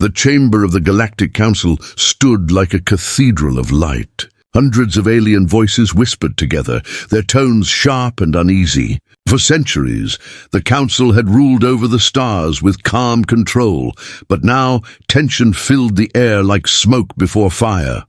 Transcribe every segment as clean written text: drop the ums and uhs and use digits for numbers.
The chamber of the Galactic Council stood like a cathedral of light. Hundreds of alien voices whispered together, their tones sharp and uneasy. For centuries, the Council had ruled over the stars with calm control, but now tension filled the air like smoke before fire.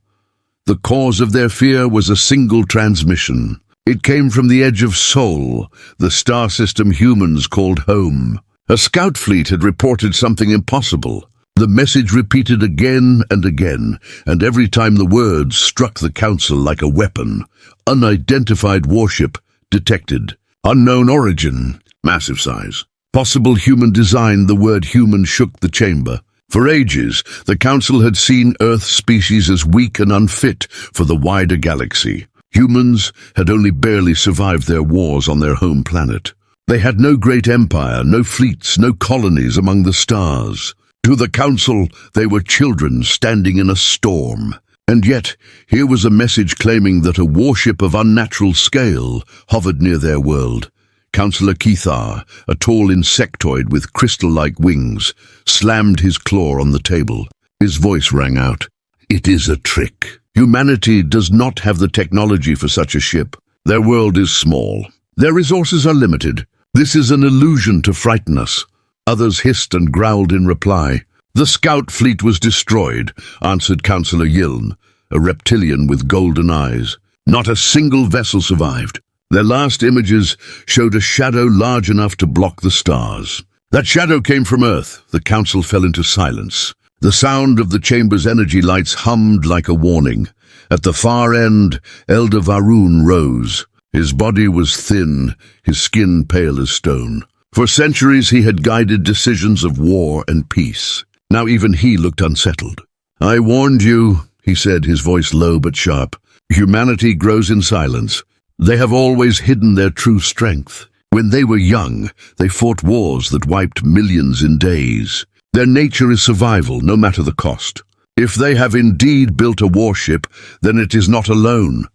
The cause of their fear was a single transmission. It came from the edge of Sol, the star system humans called home. A scout fleet had reported something impossible. The message repeated again and again, and every time the words struck the Council like a weapon. Unidentified warship detected. Unknown origin, massive size. Possible human design, the word human shook the chamber. For ages, the Council had seen Earth species as weak and unfit for the wider galaxy. Humans had only barely survived their wars on their home planet. They had no great empire, no fleets, no colonies among the stars. To the Council, they were children standing in a storm. And yet, here was a message claiming that a warship of unnatural scale hovered near their world. Councillor Kethar, a tall insectoid with crystal-like wings, slammed his claw on the table. His voice rang out. "It is a trick. Humanity does not have the technology for such a ship. Their world is small. Their resources are limited. This is an illusion to frighten us." Others hissed and growled in reply. "The scout fleet was destroyed," answered Councillor Yiln, a reptilian with golden eyes. "Not a single vessel survived. Their last images showed a shadow large enough to block the stars. That shadow came from Earth." The Council fell into silence. The sound of the chamber's energy lights hummed like a warning. At the far end, Elder Varun rose. His body was thin, his skin pale as stone. For centuries he had guided decisions of war and peace. Now even he looked unsettled. "I warned you," he said, his voice low but sharp. "Humanity grows in silence. They have always hidden their true strength. When they were young, they fought wars that wiped millions in days. Their nature is survival, no matter the cost. If they have indeed built a warship, then it is not alone.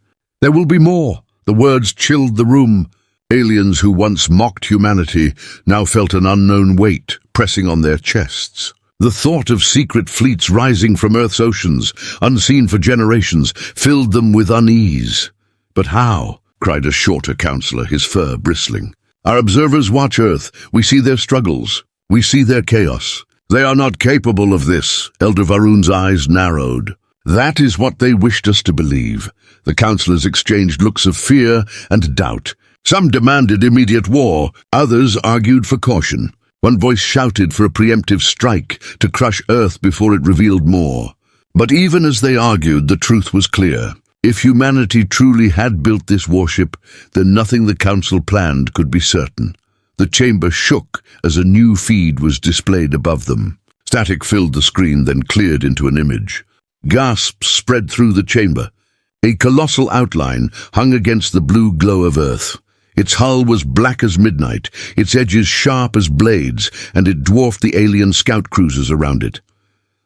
There will be more." The words chilled the room. Aliens who once mocked humanity now felt an unknown weight pressing on their chests. The thought of secret fleets rising from Earth's oceans, unseen for generations, filled them with unease. "But how?" cried a shorter councillor, his fur bristling. "Our observers watch Earth. We see their struggles. We see their chaos. They are not capable of this." Elder Varun's eyes narrowed. "That is what they wished us to believe." The councillors exchanged looks of fear and doubt. Some demanded immediate war, others argued for caution. One voice shouted for a preemptive strike to crush Earth before it revealed more. But even as they argued, the truth was clear. If humanity truly had built this warship, then nothing the Council planned could be certain. The chamber shook as a new feed was displayed above them. Static filled the screen, then cleared into an image. Gasps spread through the chamber. A colossal outline hung against the blue glow of Earth. Its hull was black as midnight, its edges sharp as blades, and it dwarfed the alien scout cruisers around it.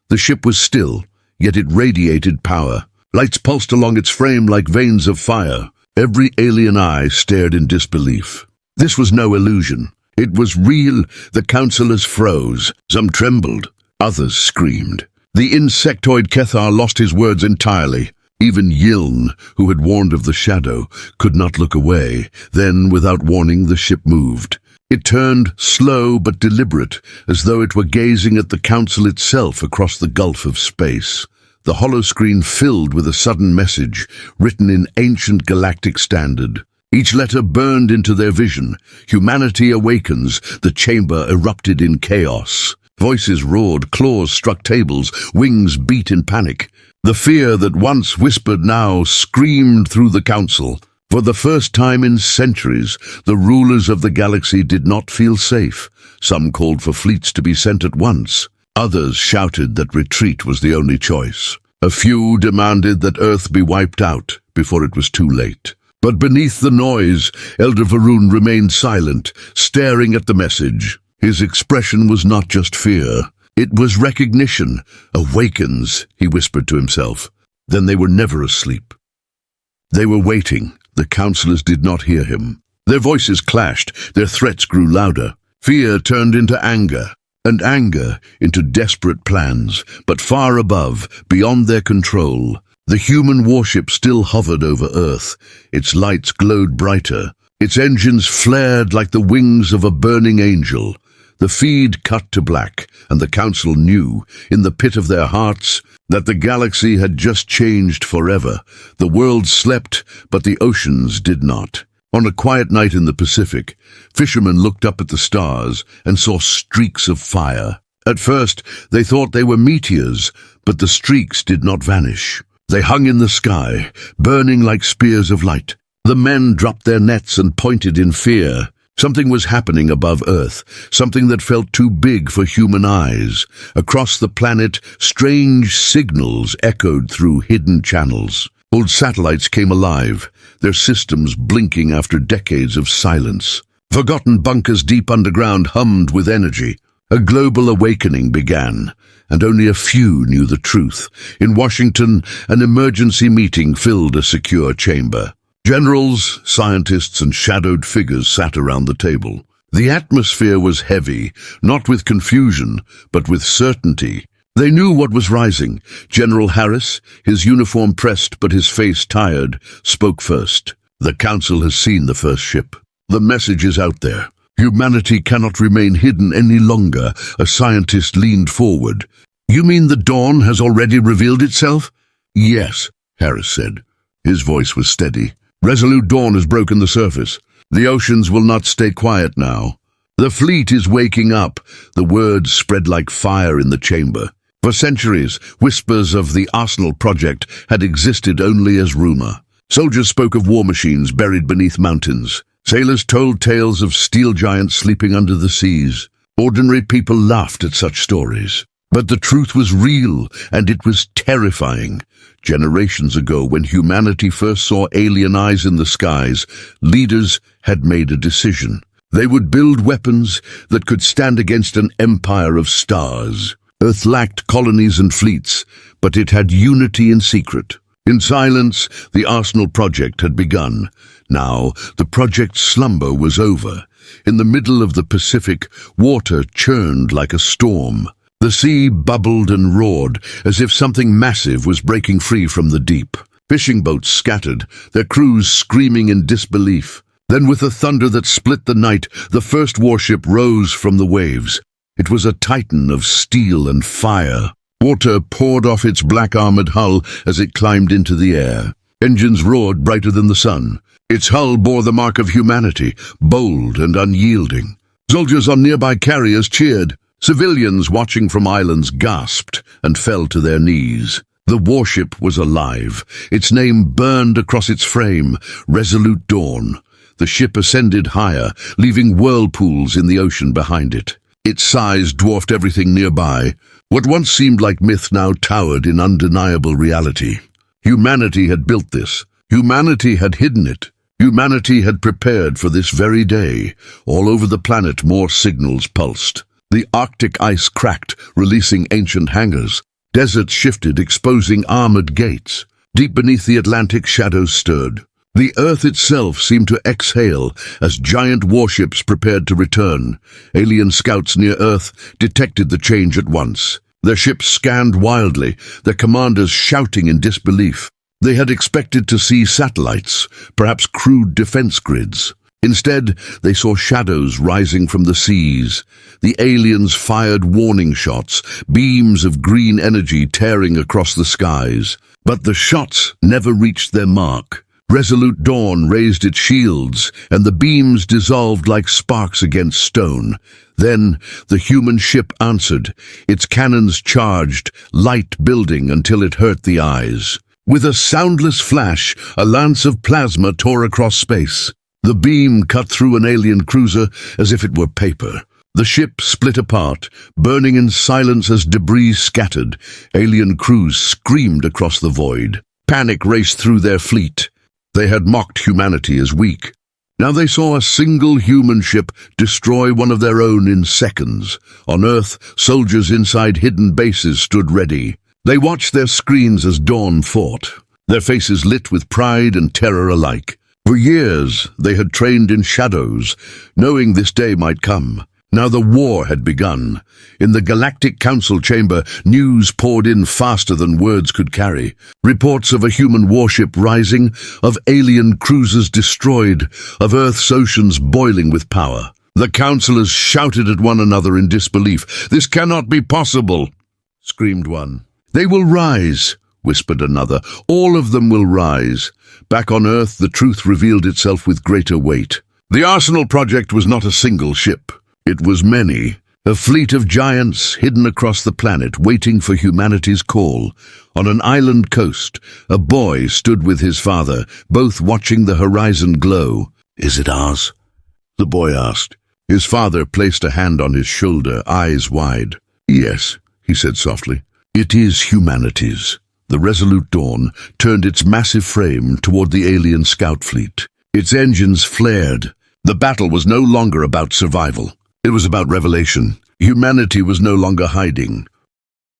The ship was still, yet it radiated power. Lights pulsed along its frame like veins of fire. Every alien eye stared in disbelief. This was no illusion. It was real. The councillors froze. Some trembled. Others screamed. The insectoid Kethar lost his words entirely. Even Yiln, who had warned of the shadow, could not look away. Then, without warning, the ship moved. It turned, slow but deliberate, as though it were gazing at the Council itself across the gulf of space. The holoscreen filled with a sudden message, written in ancient galactic standard. Each letter burned into their vision. "Humanity awakens." The chamber erupted in chaos. Voices roared, claws struck tables, wings beat in panic. The fear that once whispered now screamed through the Council. For the first time in centuries, the rulers of the galaxy did not feel safe. Some called for fleets to be sent at once. Others shouted that retreat was the only choice. A few demanded that Earth be wiped out before it was too late. But beneath the noise, Elder Varun remained silent, staring at the message. His expression was not just fear. It was recognition. "Awakens," he whispered to himself. Then they were never asleep. They were waiting. The councillors did not hear him. Their voices clashed. Their threats grew louder. Fear turned into anger. and anger into desperate plans, but far above, beyond their control. The human warship still hovered over Earth. Its lights glowed brighter. Its engines flared like the wings of a burning angel. The feed cut to black, and the Council knew, in the pit of their hearts, that the galaxy had just changed forever. The world slept, but the oceans did not. On a quiet night in the Pacific, fishermen looked up at the stars and saw streaks of fire. At first, they thought they were meteors, but the streaks did not vanish. They hung in the sky, burning like spears of light. The men dropped their nets and pointed in fear. Something was happening above Earth, something that felt too big for human eyes. Across the planet, strange signals echoed through hidden channels. Old satellites came alive, their systems blinking after decades of silence. Forgotten bunkers deep underground hummed with energy. A global awakening began, and only a few knew the truth. In Washington, an emergency meeting filled a secure chamber. Generals, scientists, and shadowed figures sat around the table. The atmosphere was heavy, not with confusion, but with certainty. They knew what was rising. General Harris, his uniform pressed but his face tired, spoke first. The Council has seen the first ship. The message is out there. Humanity cannot remain hidden any longer. A scientist leaned forward. You mean the dawn has already revealed itself? Yes, Harris said. His voice was steady. Resolute dawn has broken the surface. The oceans will not stay quiet now. The fleet is waking up. The words spread like fire in the chamber. For centuries, whispers of the Arsenal project had existed only as rumor. Soldiers spoke of war machines buried beneath mountains. Sailors told tales of steel giants sleeping under the seas. Ordinary people laughed at such stories. But the truth was real, and it was terrifying. Generations ago, when humanity first saw alien eyes in the skies, leaders had made a decision. They would build weapons that could stand against an empire of stars. Earth lacked colonies and fleets, but it had unity in secret. In silence, the Arsenal project had begun. Now, the project's slumber was over. In the middle of the Pacific, water churned like a storm. The sea bubbled and roared, as if something massive was breaking free from the deep. Fishing boats scattered, their crews screaming in disbelief. Then, with a thunder that split the night, the first warship rose from the waves. It was a titan of steel and fire. Water poured off its black-armored hull as it climbed into the air. Engines roared brighter than the sun. Its hull bore the mark of humanity, bold and unyielding. Soldiers on nearby carriers cheered. Civilians watching from islands gasped and fell to their knees. The warship was alive. Its name burned across its frame, Resolute Dawn. The ship ascended higher, leaving whirlpools in the ocean behind it. Its size dwarfed everything nearby. What once seemed like myth now towered in undeniable reality. Humanity had built this. Humanity had hidden it. Humanity had prepared for this very day. All over the planet, more signals pulsed. The Arctic ice cracked, releasing ancient hangars. Deserts shifted, exposing armored gates. Deep beneath the Atlantic, shadows stirred. The Earth itself seemed to exhale as giant warships prepared to return. Alien scouts near Earth detected the change at once. Their ships scanned wildly, their commanders shouting in disbelief. They had expected to see satellites, perhaps crude defense grids. Instead, they saw shadows rising from the seas. The aliens fired warning shots, beams of green energy tearing across the skies. But the shots never reached their mark. Resolute Dawn raised its shields, and the beams dissolved like sparks against stone. Then the human ship answered, its cannons charged, light building until it hurt the eyes. With a soundless flash, a lance of plasma tore across space. The beam cut through an alien cruiser as if it were paper. The ship split apart, burning in silence as debris scattered. Alien crews screamed across the void. Panic raced through their fleet. They had mocked humanity as weak. Now they saw a single human ship destroy one of their own in seconds. On Earth, soldiers inside hidden bases stood ready. They watched their screens as Dawn fought, their faces lit with pride and terror alike. For years, they had trained in shadows, knowing this day might come. Now the war had begun. In the Galactic Council chamber, news poured in faster than words could carry. Reports of a human warship rising, of alien cruisers destroyed, of Earth's oceans boiling with power. The councillors shouted at one another in disbelief. "This cannot be possible," screamed one. "They will rise," whispered another. "All of them will rise." Back on Earth, the truth revealed itself with greater weight. The Arsenal project was not a single ship. It was many. A fleet of giants hidden across the planet, waiting for humanity's call. On an island coast, a boy stood with his father, both watching the horizon glow. "Is it ours?" the boy asked. His father placed a hand on his shoulder, eyes wide. "Yes," he said softly. "It is humanity's." The Resolute Dawn turned its massive frame toward the alien scout fleet. Its engines flared. The battle was no longer about survival. It was about revelation. Humanity was no longer hiding.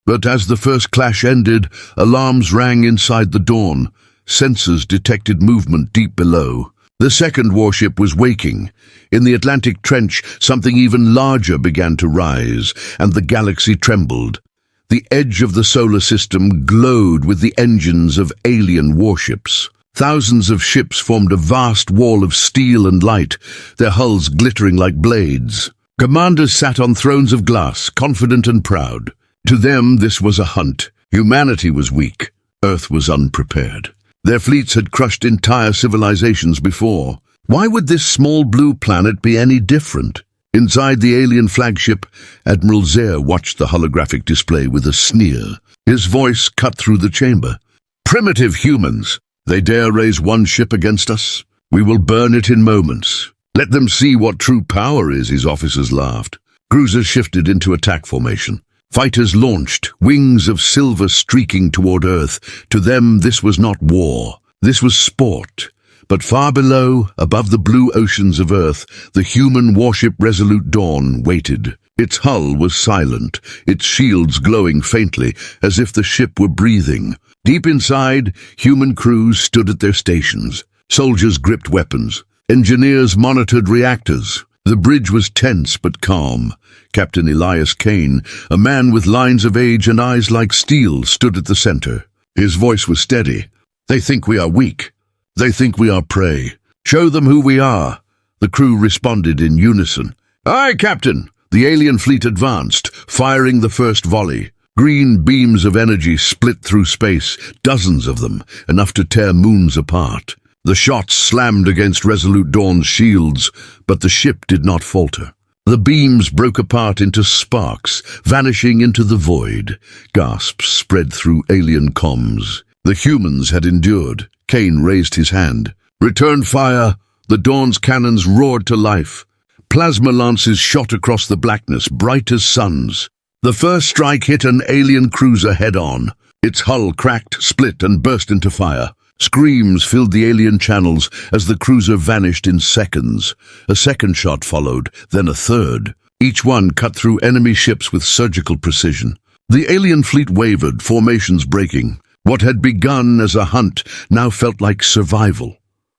But as the first clash ended, alarms rang inside the Dawn. Sensors detected movement deep below. The second warship was waking. In the Atlantic Trench, something even larger began to rise, and the galaxy trembled. The edge of the solar system glowed with the engines of alien warships. Thousands of ships formed a vast wall of steel and light, their hulls glittering like blades. Commanders sat on thrones of glass, confident and proud. To them, this was a hunt. Humanity was weak. Earth was unprepared. Their fleets had crushed entire civilizations before. Why would this small blue planet be any different? Inside the alien flagship, Admiral Zare watched the holographic display with a sneer. His voice cut through the chamber. "Primitive humans! They dare raise one ship against us? We will burn it in moments. Let them see what true power is," his officers laughed. Cruisers shifted into attack formation. Fighters launched, wings of silver streaking toward Earth. To them, this was not war. This was sport. But far below, above the blue oceans of Earth, the human warship Resolute Dawn waited. Its hull was silent, its shields glowing faintly, as if the ship were breathing. Deep inside, human crews stood at their stations. Soldiers gripped weapons. Engineers monitored reactors. The bridge was tense but calm. Captain Elias Kane, a man with lines of age and eyes like steel, stood at the center. His voice was steady. "They think we are weak. They think we are prey. Show them who we are." The crew responded in unison. "Aye, Captain!" The alien fleet advanced, firing the first volley. Green beams of energy split through space, dozens of them, enough to tear moons apart. The shots slammed against Resolute Dawn's shields, but the ship did not falter. The beams broke apart into sparks, vanishing into the void. Gasps spread through alien comms. The humans had endured. Kane raised his hand. "Return fire!" The Dawn's cannons roared to life. Plasma lances shot across the blackness, bright as suns. The first strike hit an alien cruiser head-on. Its hull cracked, split, and burst into fire. Screams filled the alien channels as the cruiser vanished in seconds. A second shot followed, then a third. Each one cut through enemy ships with surgical precision. The alien fleet wavered, formations breaking. What had begun as a hunt now felt like survival.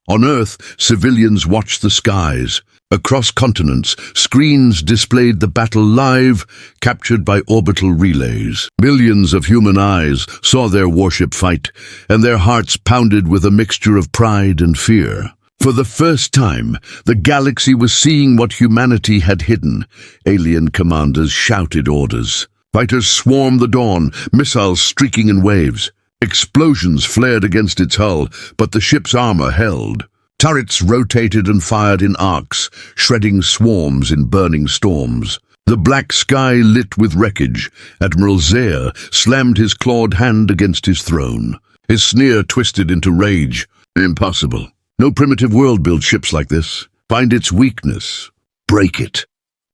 On Earth, civilians watched the skies. Across continents, screens displayed the battle live, captured by orbital relays. Millions of human eyes saw their warship fight, and their hearts pounded with a mixture of pride and fear. For the first time, the galaxy was seeing what humanity had hidden. Alien commanders shouted orders. Fighters swarmed the Dawn, missiles streaking in waves. Explosions flared against its hull, but the ship's armor held. Turrets rotated and fired in arcs, shredding swarms in burning storms. The black sky lit with wreckage. Admiral Zare slammed his clawed hand against his throne. His sneer twisted into rage. "Impossible. No primitive world builds ships like this. Find its weakness. Break it."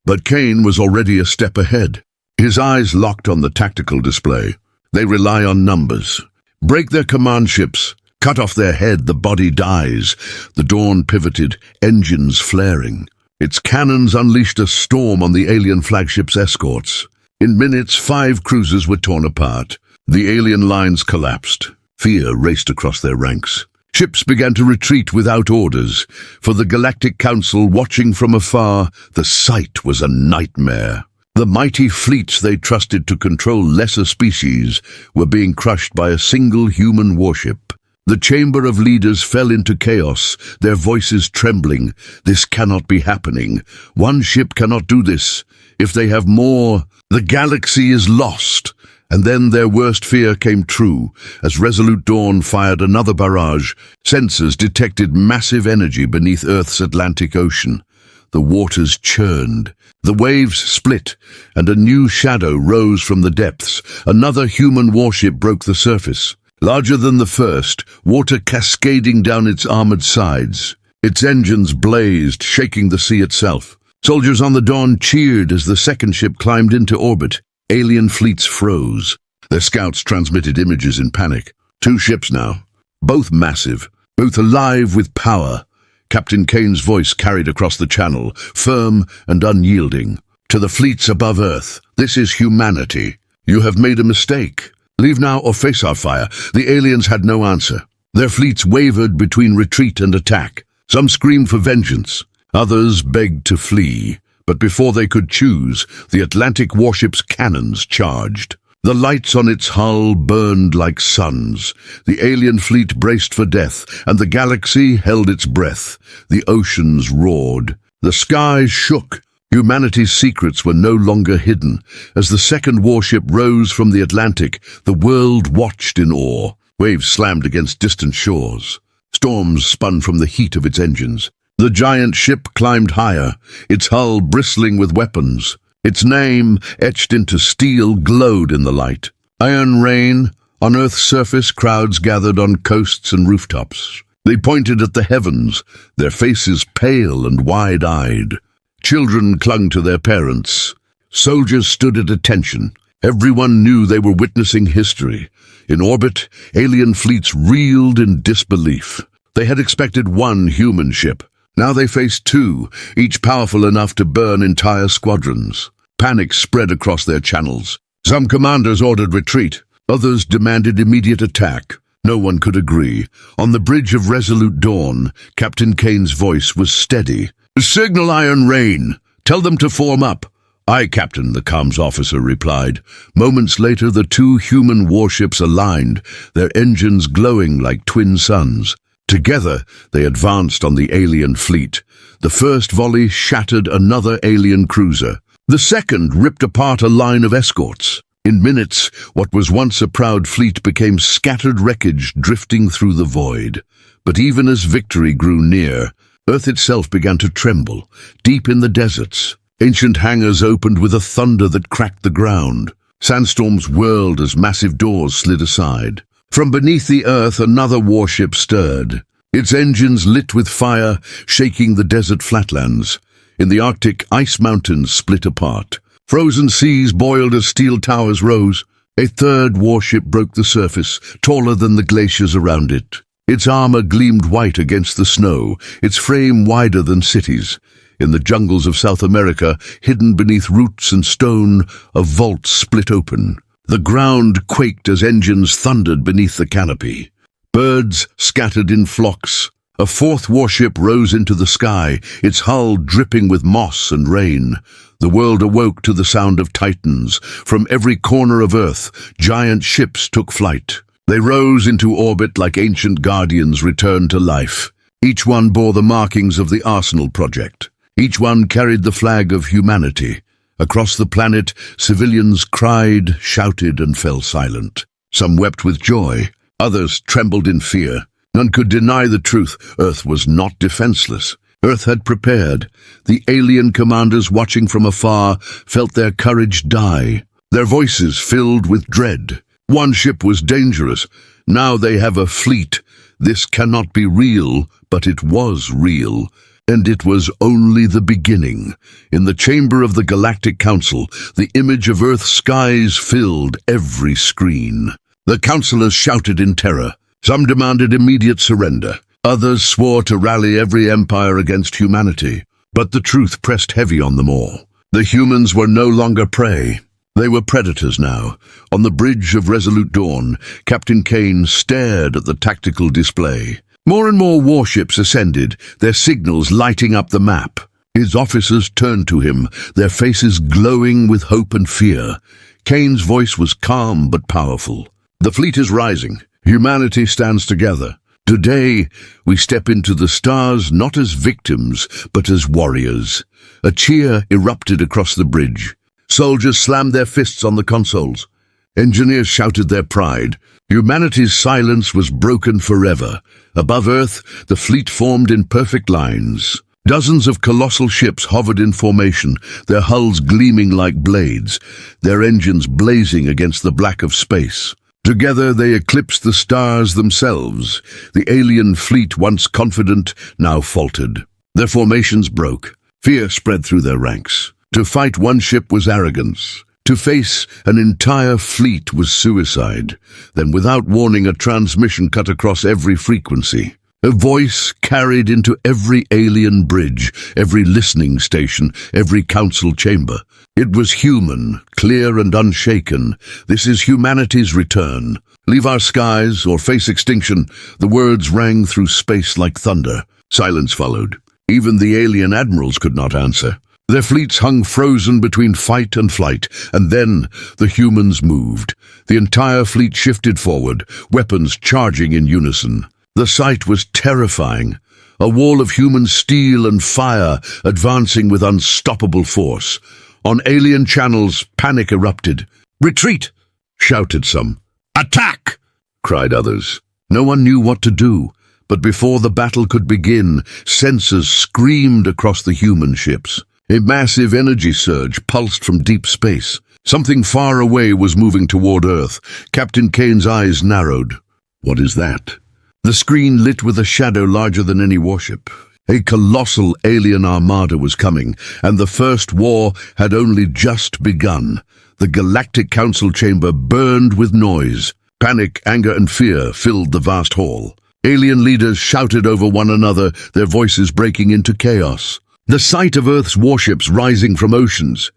But Kane was already a step ahead. His eyes locked on the tactical display. They rely on numbers. Break their command ships. Cut off their head, the body dies. The Dawn pivoted, engines flaring. Its cannons unleashed a storm on the alien flagship's escorts. In minutes, 5 cruisers were torn apart. The alien lines collapsed. Fear raced across their ranks. Ships began to retreat without orders. For the Galactic Council, watching from afar, the sight was a nightmare. The mighty fleets they trusted to control lesser species were being crushed by a single human warship. The Chamber of Leaders fell into chaos, their voices trembling. This cannot be happening. One ship cannot do this. If they have more, the galaxy is lost. And then their worst fear came true, as Resolute Dawn fired another barrage. Sensors detected massive energy beneath Earth's Atlantic Ocean. The waters churned, the waves split, and a new shadow rose from the depths. Another human warship broke the surface. Larger than the first, water cascading down its armored sides. Its engines blazed, shaking the sea itself. Soldiers on the Dawn cheered as the second ship climbed into orbit. Alien fleets froze. Their scouts transmitted images in panic. 2 ships now, both massive, both alive with power. Captain Kane's voice carried across the channel, firm and unyielding. To the fleets above Earth, this is humanity. You have made a mistake. Leave now or face our fire. The aliens had no answer. Their fleets wavered between retreat and attack. Some screamed for vengeance. Others begged to flee. But before they could choose, the Atlantic warship's cannons charged. The lights on its hull burned like suns. The alien fleet braced for death, and the galaxy held its breath. The oceans roared. The skies shook. Humanity's secrets were no longer hidden. As the second warship rose from the Atlantic, the world watched in awe. Waves slammed against distant shores. Storms spun from the heat of its engines. The giant ship climbed higher, its hull bristling with weapons. Its name, etched into steel, glowed in the light. Iron Rain. On Earth's surface, crowds gathered on coasts and rooftops. They pointed at the heavens, their faces pale and wide-eyed. Children clung to their parents. Soldiers stood at attention. Everyone knew they were witnessing history. In orbit, alien fleets reeled in disbelief. They had expected 1 human ship. Now they faced 2, each powerful enough to burn entire squadrons. Panic spread across their channels. Some commanders ordered retreat. Others demanded immediate attack. No one could agree. On the bridge of Resolute Dawn, Captain Kane's voice was steady. "Signal Iron Rain. Tell them to form up." "Aye, Captain," the comms officer replied. Moments later, the 2 human warships aligned, their engines glowing like twin suns. Together, they advanced on the alien fleet. The first volley shattered another alien cruiser. The second ripped apart a line of escorts. In minutes, what was once a proud fleet became scattered wreckage drifting through the void. But even as victory grew near, Earth itself began to tremble. Deep in the deserts, ancient hangars opened with a thunder that cracked the ground. Sandstorms whirled as massive doors slid aside. From beneath the Earth, another warship stirred. Its engines lit with fire, shaking the desert flatlands. In the Arctic, ice mountains split apart. Frozen seas boiled as steel towers rose. A third warship broke the surface, taller than the glaciers around it. Its armor gleamed white against the snow, its frame wider than cities. In the jungles of South America, hidden beneath roots and stone, a vault split open. The ground quaked as engines thundered beneath the canopy. Birds scattered in flocks. A 4th warship rose into the sky, its hull dripping with moss and rain. The world awoke to the sound of titans. From every corner of Earth, giant ships took flight. They rose into orbit like ancient guardians returned to life. Each one bore the markings of the Arsenal Project. Each one carried the flag of humanity. Across the planet, civilians cried, shouted, and fell silent. Some wept with joy. Others trembled in fear. None could deny the truth. Earth was not defenseless. Earth had prepared. The alien commanders watching from afar felt their courage die. Their voices filled with dread. One ship was dangerous. Now they have a fleet. This cannot be real, but it was real. And it was only the beginning. In the chamber of the Galactic Council, the image of Earth's skies filled every screen. The councillors shouted in terror. Some demanded immediate surrender. Others swore to rally every empire against humanity. But the truth pressed heavy on them all. The humans were no longer prey. They were predators now. On the bridge of Resolute Dawn, Captain Kane stared at the tactical display. More and more warships ascended, their signals lighting up the map. His officers turned to him, their faces glowing with hope and fear. Kane's voice was calm but powerful. The fleet is rising. Humanity stands together. Today, we step into the stars not as victims, but as warriors. A cheer erupted across the bridge. Soldiers slammed their fists on the consoles. Engineers shouted their pride. Humanity's silence was broken forever. Above Earth, the fleet formed in perfect lines. Dozens of colossal ships hovered in formation, their hulls gleaming like blades, their engines blazing against the black of space. Together they eclipsed the stars themselves. The alien fleet, once confident, now faltered. Their formations broke. Fear spread through their ranks. To fight one ship was arrogance. To face an entire fleet was suicide. Then, without warning, a transmission cut across every frequency. A voice carried into every alien bridge, every listening station, every council chamber. It was human, clear and unshaken. This is humanity's return. Leave our skies or face extinction. The words rang through space like thunder. Silence followed. Even the alien admirals could not answer. Their fleets hung frozen between fight and flight, and then the humans moved. The entire fleet shifted forward, weapons charging in unison. The sight was terrifying. A wall of human steel and fire advancing with unstoppable force. On alien channels, panic erupted. "Retreat!" shouted some. "Attack!" cried others. No one knew what to do, but before the battle could begin, sensors screamed across the human ships. A massive energy surge pulsed from deep space. Something far away was moving toward Earth. Captain Kane's eyes narrowed. "What is that?" The screen lit with a shadow larger than any warship. A colossal alien armada was coming, and the First War had only just begun. The Galactic Council chamber burned with noise. Panic, anger, and fear filled the vast hall. Alien leaders shouted over one another, their voices breaking into chaos. The sight of Earth's warships rising from oceans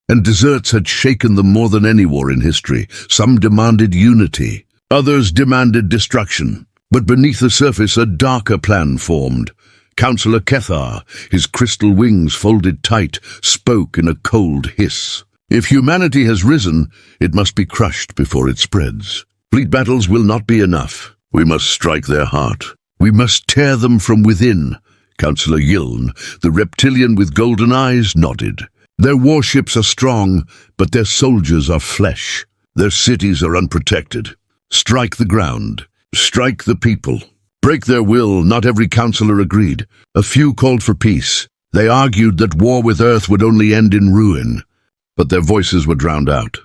and deserts had shaken them more than any war in history. Some demanded unity, others demanded destruction. But beneath the surface, a darker plan formed. Councillor Kethar, his crystal wings folded tight, spoke in a cold hiss. "If humanity has risen, it must be crushed before it spreads. Fleet battles will not be enough. We must strike their heart. We must tear them from within." Councillor Yiln, the reptilian with golden eyes, nodded. "Their warships are strong, but their soldiers are flesh. Their cities are unprotected. Strike the ground. Strike the people. Break their will." Not every councillor agreed. A few called for peace. They argued that war with Earth would only end in ruin. But their voices were drowned out.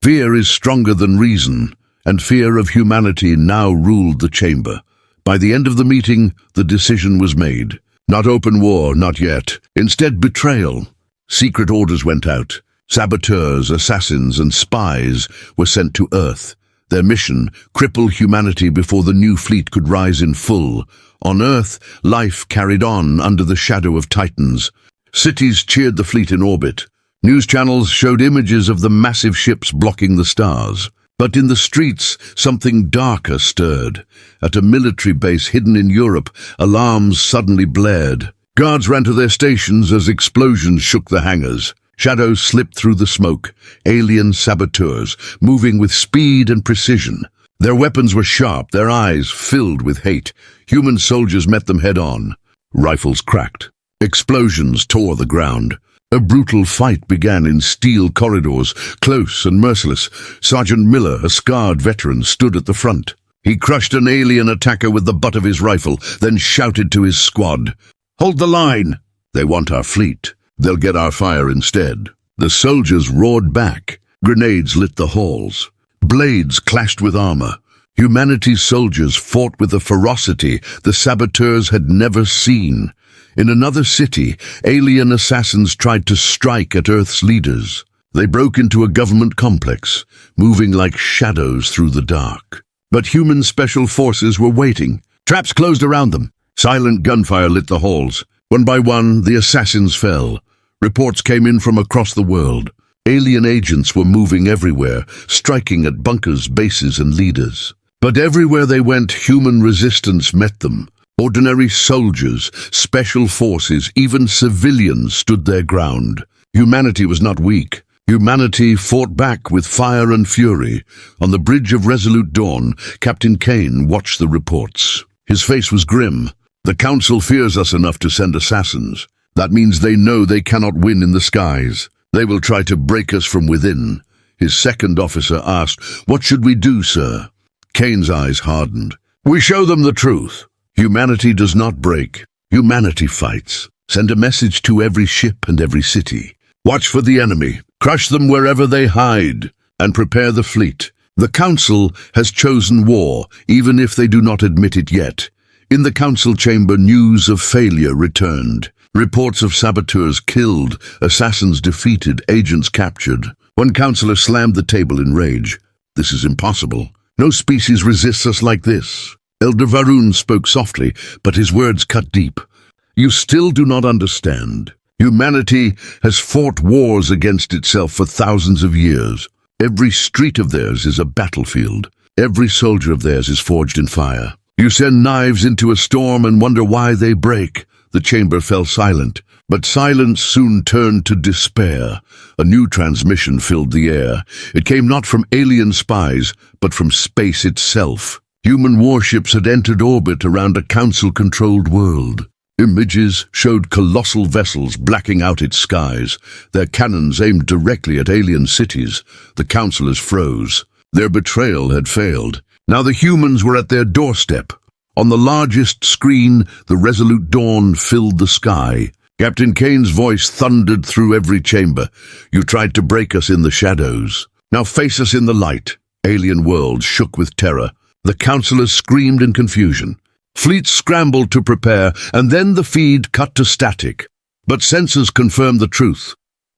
Fear is stronger than reason, and fear of humanity now ruled the chamber. By the end of the meeting, the decision was made. Not open war, not yet. Instead, betrayal. Secret orders went out. Saboteurs, assassins, and spies were sent to Earth. Their mission, cripple humanity before the new fleet could rise in full. On Earth, life carried on under the shadow of Titans. Cities cheered the fleet in orbit. News channels showed images of the massive ships blocking the stars. But in the streets, something darker stirred. At a military base hidden in Europe, alarms suddenly blared. Guards ran to their stations as explosions shook the hangars. Shadows slipped through the smoke, alien saboteurs, moving with speed and precision. Their weapons were sharp, their eyes filled with hate. Human soldiers met them head-on. Rifles cracked. Explosions tore the ground. A brutal fight began in steel corridors, close and merciless. Sergeant Miller, a scarred veteran, stood at the front. He crushed an alien attacker with the butt of his rifle, then shouted to his squad, "Hold the line! They want our fleet. They'll get our fire instead." The soldiers roared back. Grenades lit the halls. Blades clashed with armor. Humanity's soldiers fought with a ferocity the saboteurs had never seen. In another city, alien assassins tried to strike at Earth's leaders. They broke into a government complex, moving like shadows through the dark. But human special forces were waiting. Traps closed around them. Silent gunfire lit the halls. One by one, the assassins fell. Reports came in from across the world. Alien agents were moving everywhere, striking at bunkers, bases, and leaders. But everywhere they went, human resistance met them. Ordinary soldiers, special forces, even civilians stood their ground. Humanity was not weak. Humanity fought back with fire and fury. On the bridge of Resolute Dawn, Captain Kane watched the reports. His face was grim. The Council fears us enough to send assassins. That means they know they cannot win in the skies. They will try to break us from within. His second officer asked, "What should we do, sir?" Kane's eyes hardened. "We show them the truth. Humanity does not break. Humanity fights. Send a message to every ship and every city. Watch for the enemy. Crush them wherever they hide. And prepare the fleet. The Council has chosen war, even if they do not admit it yet." In the Council chamber, news of failure returned. Reports of saboteurs killed, assassins defeated, agents captured. One councillor slammed the table in rage. "This is impossible. No species resists us like this." Elder Varun spoke softly, but his words cut deep. "You still do not understand. Humanity has fought wars against itself for thousands of years. Every street of theirs is a battlefield. Every soldier of theirs is forged in fire. You send knives into a storm and wonder why they break." The chamber fell silent, but silence soon turned to despair. A new transmission filled the air. It came not from alien spies, but from space itself. Human warships had entered orbit around a Council-controlled world. Images showed colossal vessels blacking out its skies, their cannons aimed directly at alien cities. The councillors froze. Their betrayal had failed. Now the humans were at their doorstep. On the largest screen, the Resolute Dawn filled the sky. Captain Kane's voice thundered through every chamber. "You tried to break us in the shadows. Now face us in the light." Alien worlds shook with terror. The councillors screamed in confusion. Fleets scrambled to prepare, and then the feed cut to static. But sensors confirmed the truth.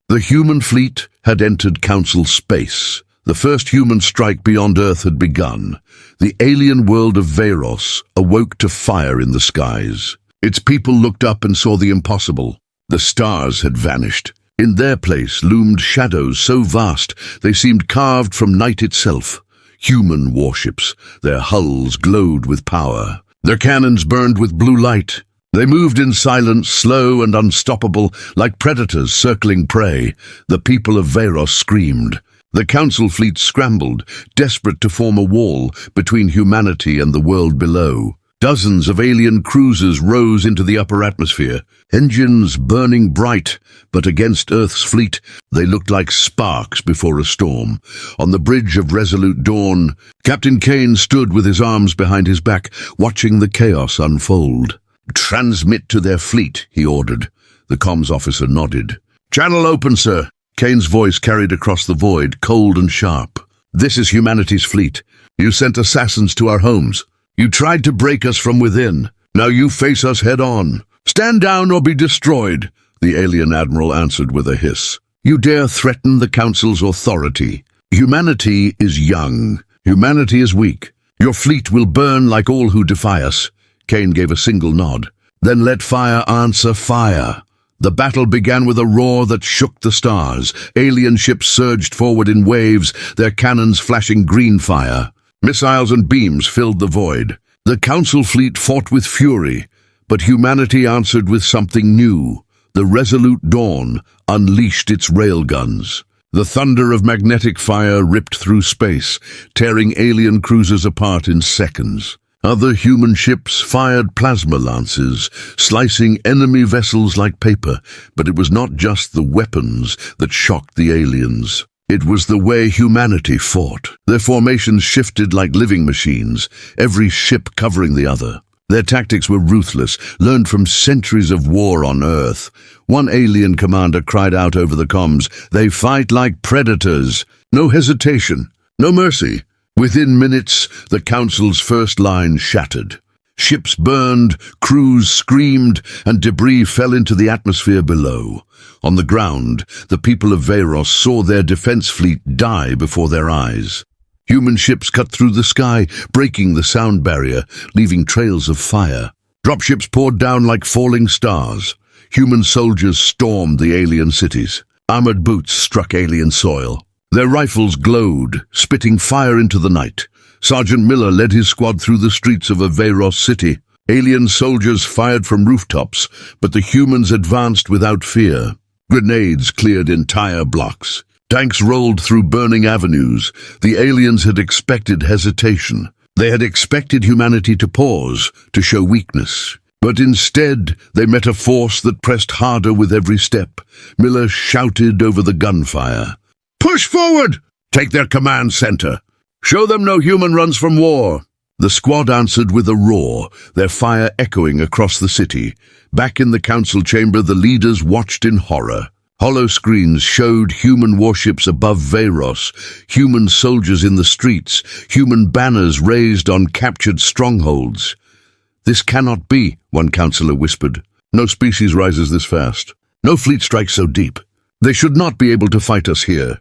The human fleet had entered Council space. The first human strike beyond Earth had begun. The alien world of Varos awoke to fire in the skies. Its people looked up and saw the impossible. The stars had vanished. In their place loomed shadows so vast they seemed carved from night itself. Human warships, their hulls glowed with power. Their cannons burned with blue light. They moved in silence, slow and unstoppable, like predators circling prey. The people of Varos screamed. The Council fleet scrambled, desperate to form a wall between humanity and the world below. Dozens of alien cruisers rose into the upper atmosphere, engines burning bright, but against Earth's fleet, they looked like sparks before a storm. On the bridge of Resolute Dawn, Captain Kane stood with his arms behind his back, watching the chaos unfold. "Transmit to their fleet," he ordered. The comms officer nodded. "Channel open, sir." Kane's voice carried across the void, cold and sharp. "This is humanity's fleet. You sent assassins to our homes. You tried to break us from within. Now you face us head-on. Stand down or be destroyed," the alien admiral answered with a hiss. "You dare threaten the Council's authority. Humanity is young. Humanity is weak. Your fleet will burn like all who defy us." Kane gave a single nod. "Then let fire answer fire." The battle began with a roar that shook the stars. Alien ships surged forward in waves, their cannons flashing green fire. Missiles and beams filled the void. The Council fleet fought with fury, but humanity answered with something new. The Resolute Dawn unleashed its railguns. The thunder of magnetic fire ripped through space, tearing alien cruisers apart in seconds. Other human ships fired plasma lances, slicing enemy vessels like paper, but it was not just the weapons that shocked the aliens. It was the way humanity fought. Their formations shifted like living machines, every ship covering the other. Their tactics were ruthless, learned from centuries of war on Earth. One alien commander cried out over the comms, "They fight like predators. No hesitation, no mercy." Within minutes, the Council's first line shattered. Ships burned, crews screamed, and debris fell into the atmosphere below. On the ground, the people of Varos saw their defense fleet die before their eyes. Human ships cut through the sky, breaking the sound barrier, leaving trails of fire. Dropships poured down like falling stars. Human soldiers stormed the alien cities. Armored boots struck alien soil. Their rifles glowed, spitting fire into the night. Sergeant Miller led his squad through the streets of a Veyros city. Alien soldiers fired from rooftops, but the humans advanced without fear. Grenades cleared entire blocks. Tanks rolled through burning avenues. The aliens had expected hesitation. They had expected humanity to pause, to show weakness. But instead, they met a force that pressed harder with every step. Miller shouted over the gunfire. "Push forward! Take their command center! Show them no human runs from war!" The squad answered with a roar, their fire echoing across the city. Back in the council chamber, the leaders watched in horror. Hollow screens showed human warships above Veyros, human soldiers in the streets, human banners raised on captured strongholds. "This cannot be," one councillor whispered. "No species rises this fast. No fleet strikes so deep. They should not be able to fight us here."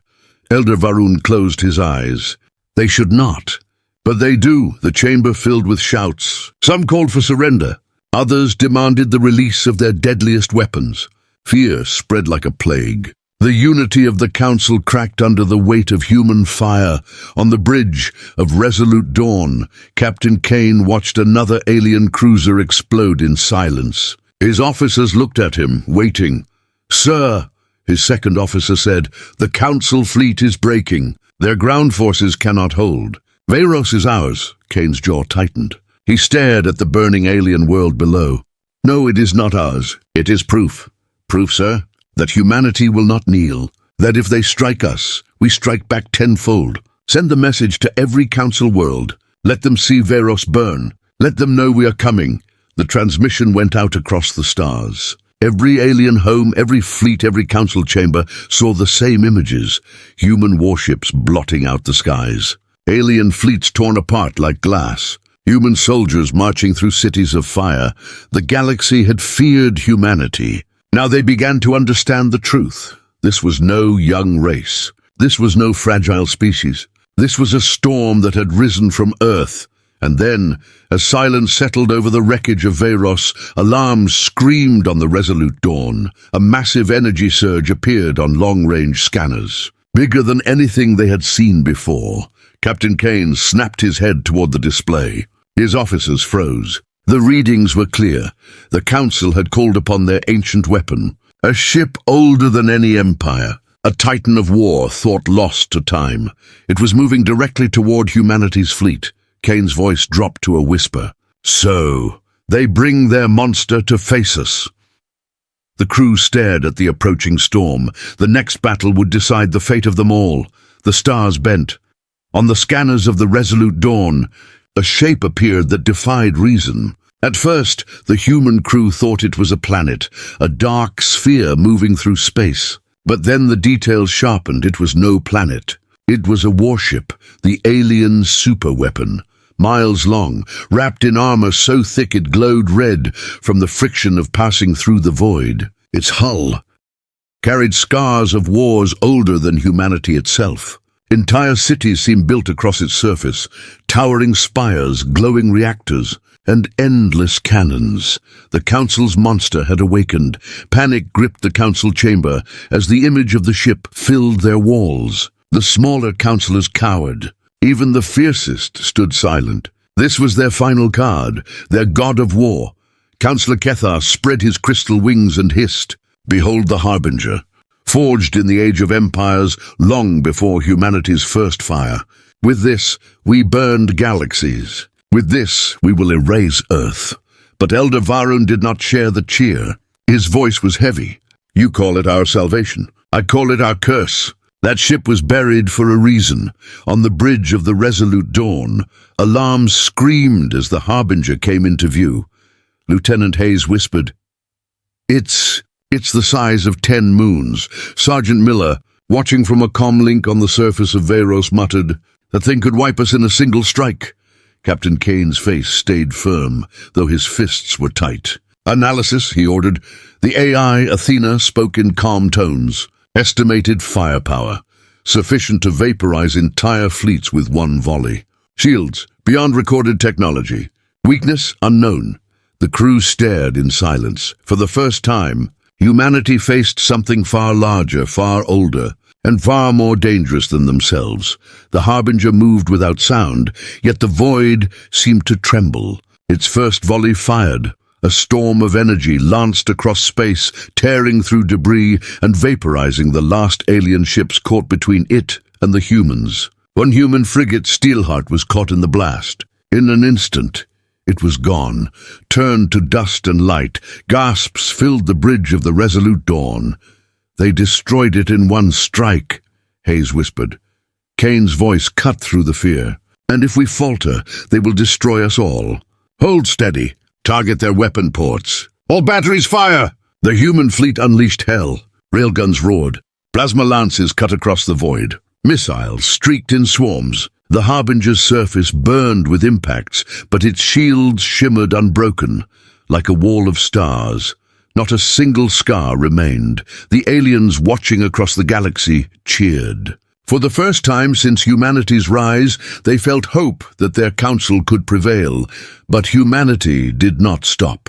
Elder Varun closed his eyes. They should not. But they do, the chamber filled with shouts. Some called for surrender. Others demanded the release of their deadliest weapons. Fear spread like a plague. The unity of the council cracked under the weight of human fire. On the bridge of Resolute Dawn, Captain Kane watched another alien cruiser explode in silence. His officers looked at him, waiting. "Sir," his second officer said, "the council fleet is breaking. Their ground forces cannot hold." "Veyros is ours," Kane's jaw tightened. He stared at the burning alien world below. "No, it is not ours. It is proof." "Proof, sir? That humanity will not kneel. That if they strike us, we strike back tenfold. Send the message to every council world. Let them see Veyros burn. Let them know we are coming." The transmission went out across the stars. Every alien home, every fleet, every council chamber saw the same images. Human warships blotting out the skies. Alien fleets torn apart like glass. Human soldiers marching through cities of fire. The galaxy had feared humanity. Now they began to understand the truth. This was no young race. This was no fragile species. This was a storm that had risen from Earth. And then, as silence settled over the wreckage of Veyros, alarms screamed on the Resolute Dawn. A massive energy surge appeared on long-range scanners, bigger than anything they had seen before. Captain Kane snapped his head toward the display. His officers froze. The readings were clear. The Council had called upon their ancient weapon. A ship older than any empire. A titan of war thought lost to time. It was moving directly toward humanity's fleet. Kane's voice dropped to a whisper. "So, they bring their monster to face us." The crew stared at the approaching storm. The next battle would decide the fate of them all. The stars bent. On the scanners of the Resolute Dawn, a shape appeared that defied reason. At first, the human crew thought it was a planet, a dark sphere moving through space. But then the details sharpened. It was no planet. It was a warship, the alien superweapon. Miles long, wrapped in armor so thick it glowed red from the friction of passing through the void. Its hull carried scars of wars older than humanity itself. Entire cities seemed built across its surface, towering spires, glowing reactors, and endless cannons. The Council's monster had awakened. Panic gripped the Council chamber as the image of the ship filled their walls. The smaller councillors cowered. Even the fiercest stood silent. This was their final card, their god of war. Councillor Kethar spread his crystal wings and hissed, "Behold the Harbinger, forged in the age of empires long before humanity's first fire. With this, we burned galaxies. With this, we will erase Earth." But Elder Varun did not share the cheer. His voice was heavy. "You call it our salvation. I call it our curse. That ship was buried for a reason. On the bridge of the Resolute Dawn, alarms screamed as the Harbinger came into view. Lieutenant Hayes whispered, It's the size of 10 moons." Sergeant Miller, watching from a comlink on the surface of Veyros, muttered, "That thing could wipe us in a single strike." Captain Kane's face stayed firm, though his fists were tight. "Analysis," he ordered. The AI, Athena, spoke in calm tones. Estimated firepower, sufficient to vaporize entire fleets with one volley. Shields, beyond recorded technology. Weakness, unknown. The crew stared in silence. For the first time, humanity faced something far larger, far older, and far more dangerous than themselves. The Harbinger moved without sound, yet the void seemed to tremble. Its first volley fired. A storm of energy lanced across space, tearing through debris and vaporizing the last alien ships caught between it and the humans. One human frigate, Steelheart, was caught in the blast. In an instant, it was gone, turned to dust and light. Gasps filled the bridge of the Resolute Dawn. "They destroyed it in one strike," Hayes whispered. Kane's voice cut through the fear. "And if we falter, they will destroy us all." "Hold steady. Target their weapon ports. All batteries fire!" The human fleet unleashed hell. Railguns roared. Plasma lances cut across the void. Missiles streaked in swarms. The Harbinger's surface burned with impacts, but its shields shimmered unbroken, like a wall of stars. Not a single scar remained. The aliens watching across the galaxy cheered. For the first time since humanity's rise, they felt hope that their council could prevail, but humanity did not stop.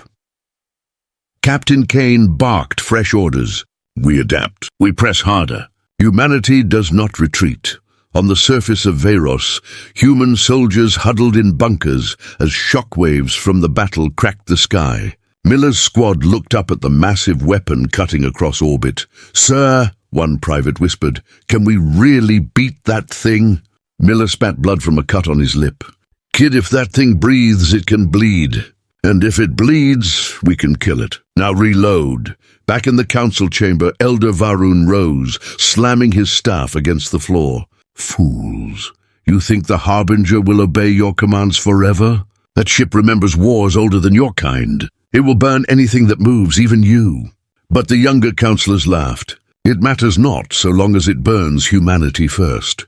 Captain Kane barked fresh orders. "We adapt. We press harder." Humanity does not retreat. On the surface of Veros, human soldiers huddled in bunkers as shockwaves from the battle cracked the sky. Miller's squad looked up at the massive weapon cutting across orbit. "Sir," one private whispered, "can we really beat that thing?" Miller spat blood from a cut on his lip. "Kid, if that thing breathes, it can bleed. And if it bleeds, we can kill it. Now reload." Back in the council chamber, Elder Varun rose, slamming his staff against the floor. "Fools. You think the Harbinger will obey your commands forever? That ship remembers wars older than your kind. It will burn anything that moves, even you." But the younger councillors laughed. "It matters not so long as it burns humanity first."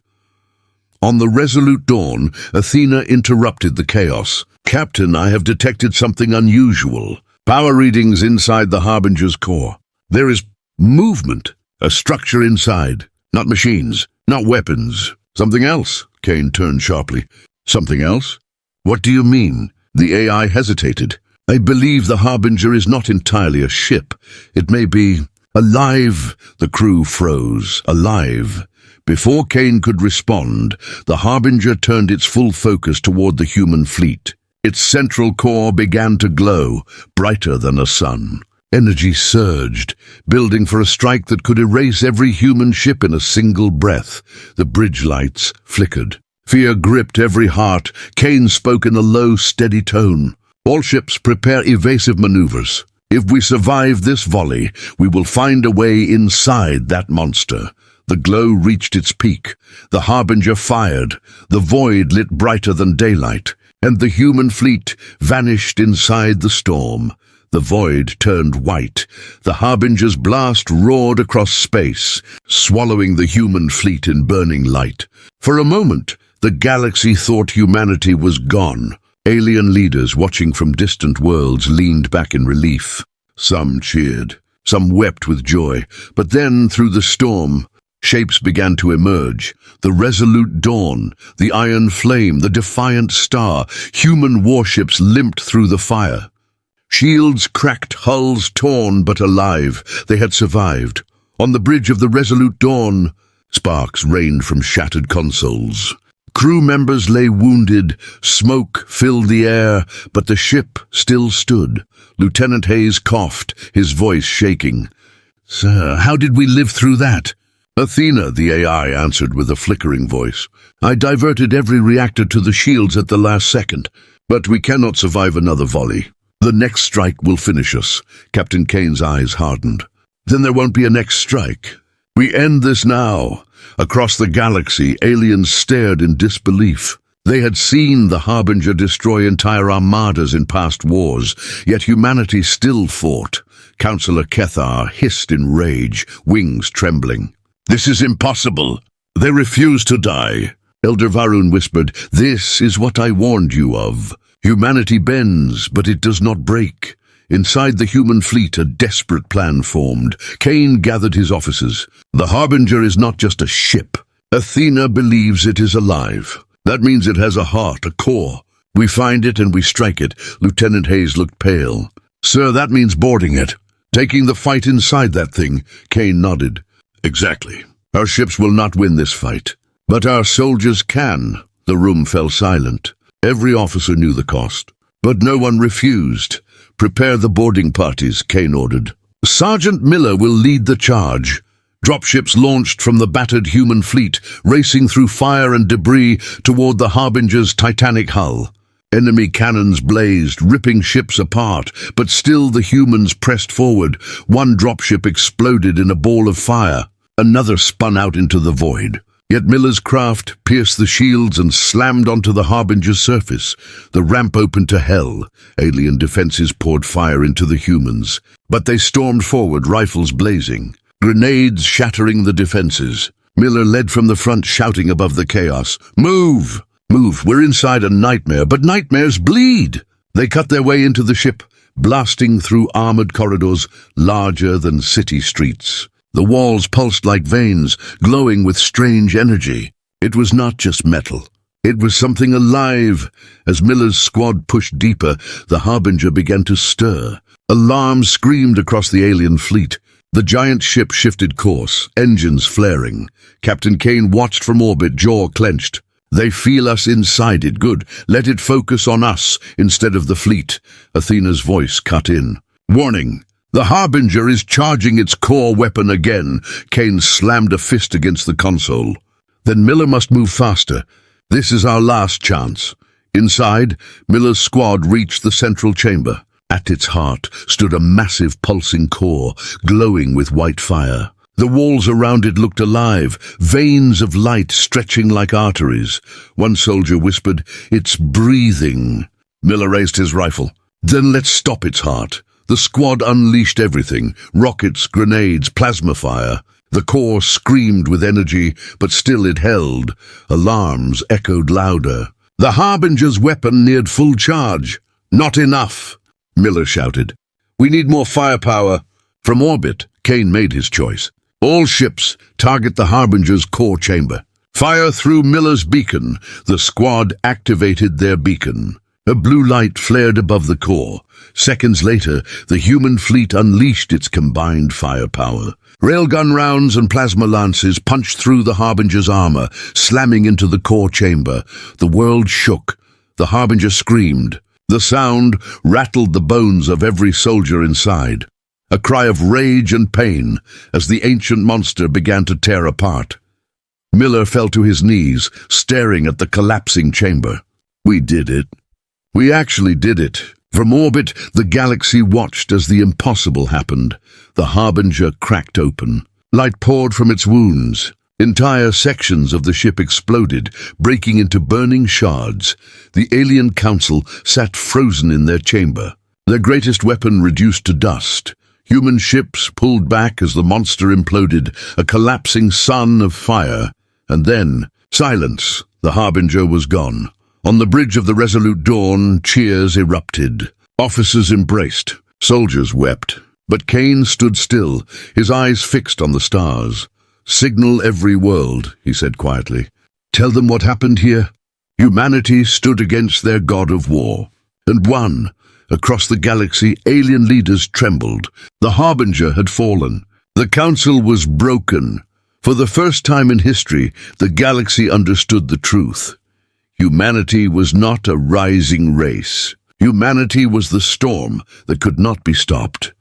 On the Resolute Dawn, Athena interrupted the chaos. "Captain, I have detected something unusual. Power readings inside the Harbinger's core. There is movement, a structure inside. Not machines, not weapons. Something else." Kane turned sharply. "Something else? What do you mean?" The AI hesitated. "I believe the Harbinger is not entirely a ship. It may be alive." The crew froze. Alive. Before Kane could respond, the Harbinger turned its full focus toward the human fleet. Its central core began to glow, brighter than a sun. Energy surged, building for a strike that could erase every human ship in a single breath. The bridge lights flickered. Fear gripped every heart. Kane spoke in a low, steady tone. "All ships prepare evasive maneuvers. If we survive this volley, we will find a way inside that monster." The glow reached its peak. The Harbinger fired. The void lit brighter than daylight, and the human fleet vanished inside the storm. The void turned white. The Harbinger's blast roared across space, swallowing the human fleet in burning light. For a moment, the galaxy thought humanity was gone. Alien leaders watching from distant worlds leaned back in relief. Some cheered, some wept with joy. But then, through the storm, shapes began to emerge. The Resolute Dawn, the Iron Flame, the Defiant Star. Human warships limped through the fire. Shields cracked, hulls torn, but alive. They had survived. On the bridge of the Resolute Dawn, sparks rained from shattered consoles. Crew members lay wounded. Smoke filled the air, but the ship still stood. Lieutenant Hayes coughed, his voice shaking. "Sir, how did we live through that?" "Athena," the AI answered with a flickering voice. "I diverted every reactor to the shields at the last second, but we cannot survive another volley. The next strike will finish us." Captain Kane's eyes hardened. "Then there won't be a next strike. We end this now." Across the galaxy, aliens stared in disbelief. They had seen the Harbinger destroy entire armadas in past wars, yet humanity still fought. Councillor Kethar hissed in rage, wings trembling. "This is impossible. They refuse to die." Elder Varun whispered, "This is what I warned you of. Humanity bends, but it does not break." Inside the human fleet, a desperate plan formed. Kane gathered his officers. "The Harbinger is not just a ship. Athena believes it is alive. That means it has a heart, a core. We find it and we strike it." Lieutenant Hayes looked pale. "Sir, that means boarding it. Taking the fight inside that thing." Kane nodded. "Exactly. Our ships will not win this fight. But our soldiers can. The room fell silent. Every officer knew the cost. But no one refused. Prepare the boarding parties, Kane ordered. Sergeant Miller will lead the charge. Dropships launched from the battered human fleet, racing through fire and debris toward the Harbinger's titanic hull. Enemy cannons blazed, ripping ships apart, but still the humans pressed forward. One dropship exploded in a ball of fire. Another spun out into the void. Yet Miller's craft pierced the shields and slammed onto the Harbinger's surface. The ramp opened to hell. Alien defenses poured fire into the humans. But they stormed forward, rifles blazing. Grenades shattering the defenses. Miller led from the front, shouting above the chaos, "Move! Move! We're inside a nightmare, but nightmares bleed!" They cut their way into the ship, blasting through armored corridors larger than city streets. The walls pulsed like veins, glowing with strange energy. It was not just metal. It was something alive. As Miller's squad pushed deeper, the Harbinger began to stir. Alarms screamed across the alien fleet. The giant ship shifted course, engines flaring. Captain Kane watched from orbit, jaw clenched. "They feel us inside it. Good. Let it focus on us instead of the fleet." Athena's voice cut in. "Warning! The Harbinger is charging its core weapon again." Kane slammed a fist against the console. "Then Miller must move faster. This is our last chance." Inside, Miller's squad reached the central chamber. At its heart stood a massive pulsing core, glowing with white fire. The walls around it looked alive, veins of light stretching like arteries. One soldier whispered, "It's breathing." Miller raised his rifle. "Then let's stop its heart." The squad unleashed everything, rockets, grenades, plasma fire. The core screamed with energy, but still it held. Alarms echoed louder. The Harbinger's weapon neared full charge. "Not enough," Miller shouted. "We need more firepower." From orbit, Kane made his choice. "All ships, target the Harbinger's core chamber. Fire through Miller's beacon." The squad activated their beacon. A blue light flared above the core. Seconds later, the human fleet unleashed its combined firepower. Railgun rounds and plasma lances punched through the Harbinger's armor, slamming into the core chamber. The world shook. The Harbinger screamed. The sound rattled the bones of every soldier inside. A cry of rage and pain as the ancient monster began to tear apart. Miller fell to his knees, staring at the collapsing chamber. "We did it. We actually did it." From orbit, the galaxy watched as the impossible happened. The Harbinger cracked open. Light poured from its wounds. Entire sections of the ship exploded, breaking into burning shards. The alien council sat frozen in their chamber, their greatest weapon reduced to dust. Human ships pulled back as the monster imploded, a collapsing sun of fire. And then, silence. The Harbinger was gone. On the bridge of the Resolute Dawn, cheers erupted. Officers embraced. Soldiers wept. But Kane stood still, his eyes fixed on the stars. "Signal every world," he said quietly. "Tell them what happened here." Humanity stood against their god of war, and won. Across the galaxy, alien leaders trembled. The Harbinger had fallen. The Council was broken. For the first time in history, the galaxy understood the truth. Humanity was not a rising race. Humanity was the storm that could not be stopped.